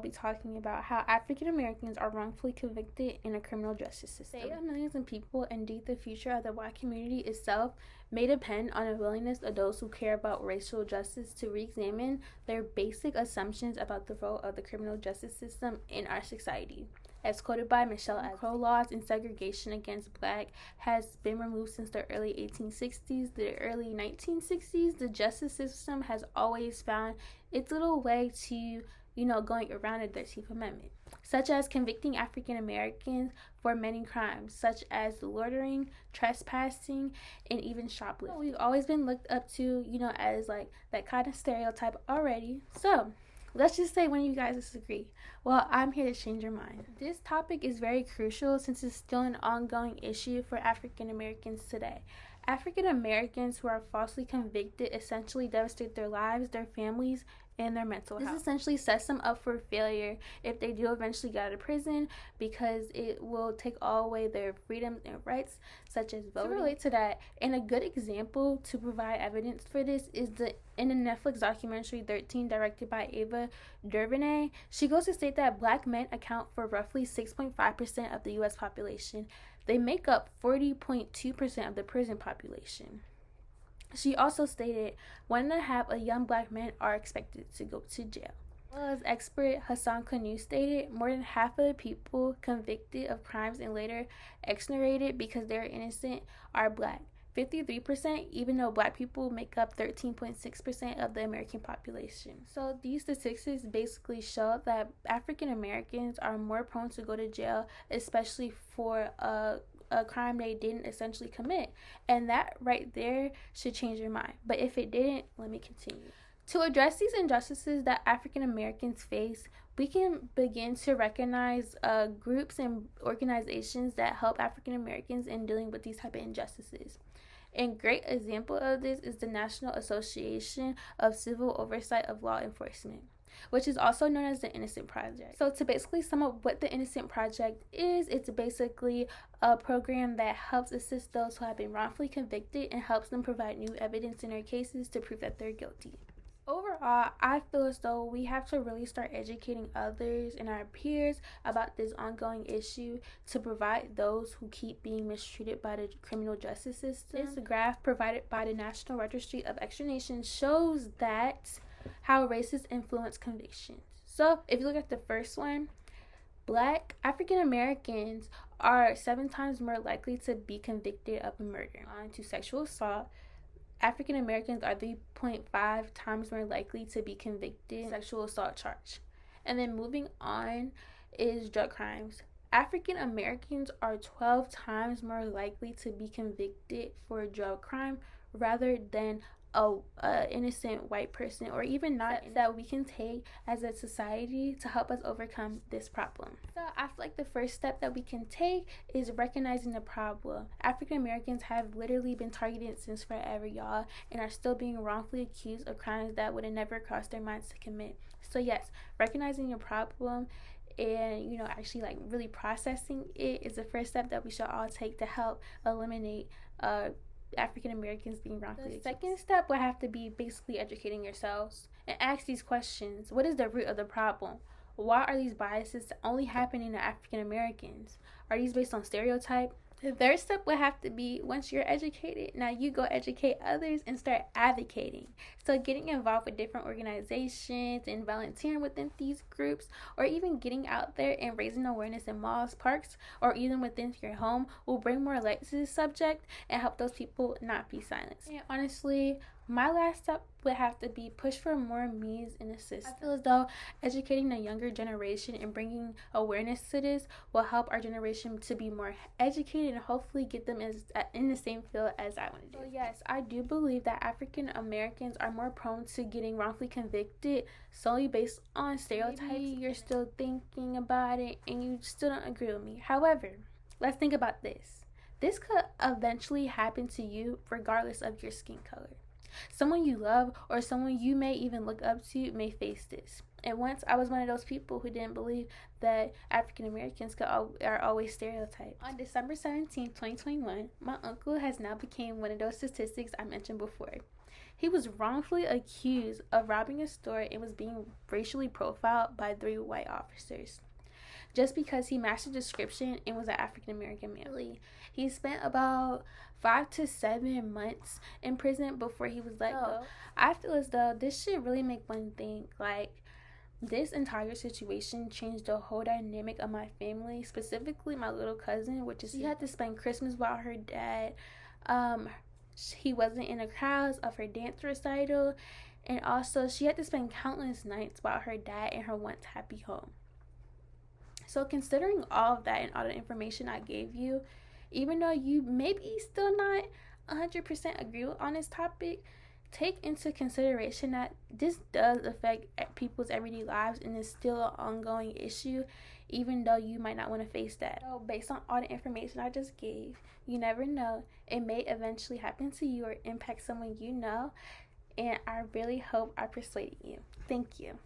be talking about how African Americans are wrongfully convicted in a criminal justice system. The fate of millions of people, indeed the future of the Black community itself, may depend on the willingness of those who care about racial justice to re-examine their basic assumptions about the role of the criminal justice system in our society. As quoted by Michelle Adams, Crow laws and segregation against Black has been removed since the early 1860s. The early 1960s, the justice system has always found its little way to, going around the 13th Amendment, such as convicting African Americans for many crimes, such as loitering, trespassing, and even shoplifting. We've always been looked up to, as like that kind of stereotype already. So, let's just say one of you guys disagree. Well, I'm here to change your mind. This topic is very crucial since it's still an ongoing issue for African Americans today. African Americans who are falsely convicted essentially devastate their lives, their families, and their mental health. This essentially sets them up for failure if they do eventually get out of prison, because it will take all away their freedoms and rights, such as voting. To relate to that, and a good example to provide evidence for this is in the Netflix documentary 13, directed by Ava DuVernay. She goes to state that Black men account for roughly 6.5% of the U.S. population. They make up 40.2% of the prison population. She also stated 1.5 of young Black men are expected to go to jail. Well, as expert Hassan Kanu stated, more than half of the people convicted of crimes and later exonerated because they're innocent are Black. 53%, even though Black people make up 13.6% of the American population. So these statistics basically show that African Americans are more prone to go to jail, especially for a crime they didn't essentially commit. And that right there should change your mind. But if it didn't, let me continue. To address these injustices that African Americans face, we can begin to recognize groups and organizations that help African Americans in dealing with these type of injustices. A great example of this is the National Association of Civil Oversight of Law Enforcement, which is also known as the Innocent Project. So to basically sum up what the Innocent Project is, it's basically a program that helps assist those who have been wrongfully convicted and helps them provide new evidence in their cases to prove that they're guilty. Overall, I feel as though we have to really start educating others and our peers about this ongoing issue to provide those who keep being mistreated by the criminal justice system. This graph provided by the National Registry of Extradition shows that how races influence convictions. So if you look at the first one, Black African Americans are 7 times more likely to be convicted of a murder. On to sexual assault, African Americans are 3.5 times more likely to be convicted of sexual assault charge. And then moving on is drug crimes. African Americans are 12 times more likely to be convicted for a drug crime rather than a innocent white person, or even not, that we can take as a society to help us overcome this problem. So I feel like the first step that we can take is recognizing the problem. African Americans have literally been targeted since forever, y'all, and are still being wrongfully accused of crimes that would have never crossed their minds to commit. So yes, recognizing your problem and actually like really processing it is the first step that we should all take to help eliminate African Americans being wrongfully accused. The second step would have to be basically educating yourselves and ask these questions. What is the root of the problem? Why are these biases only happening to African Americans? Are these based on stereotype? The third step would have to be, once you're educated, now you go educate others and start advocating. So getting involved with different organizations and volunteering within these groups, or even getting out there and raising awareness in malls, parks, or even within your home will bring more light to this subject and help those people not be silenced. And honestly, my last step would have to be push for more means in the system. I feel as though educating the younger generation and bringing awareness to this will help our generation to be more educated and hopefully get them in the same field as I want to do. So yes, I do believe that African Americans are more prone to getting wrongfully convicted solely based on stereotypes. Maybe you're still thinking about it and you still don't agree with me. However, let's think about this. This could eventually happen to you regardless of your skin color. Someone you love or someone you may even look up to may face this. And once I was one of those people who didn't believe that African Americans are always stereotyped. On December 17, 2021, my uncle has now become one of those statistics I mentioned before. He was wrongfully accused of robbing a store and was being racially profiled by 3 white officers just because he matched the description and was an African American male. He spent about 5 to 7 months in prison before he was let go. I feel as though this should really make one think, like, this entire situation changed the whole dynamic of my family, specifically my little cousin, which is she had to spend Christmas without her dad. He wasn't in the crowds of her dance recital, and also she had to spend countless nights without her dad in her once happy home. So considering all of that and all the information I gave you, even though you maybe still not 100% agree on this topic, take into consideration that this does affect people's everyday lives and is still an ongoing issue, even though you might not want to face that. So based on all the information I just gave, you never know, it may eventually happen to you or impact someone you know, and I really hope I persuaded you. Thank you.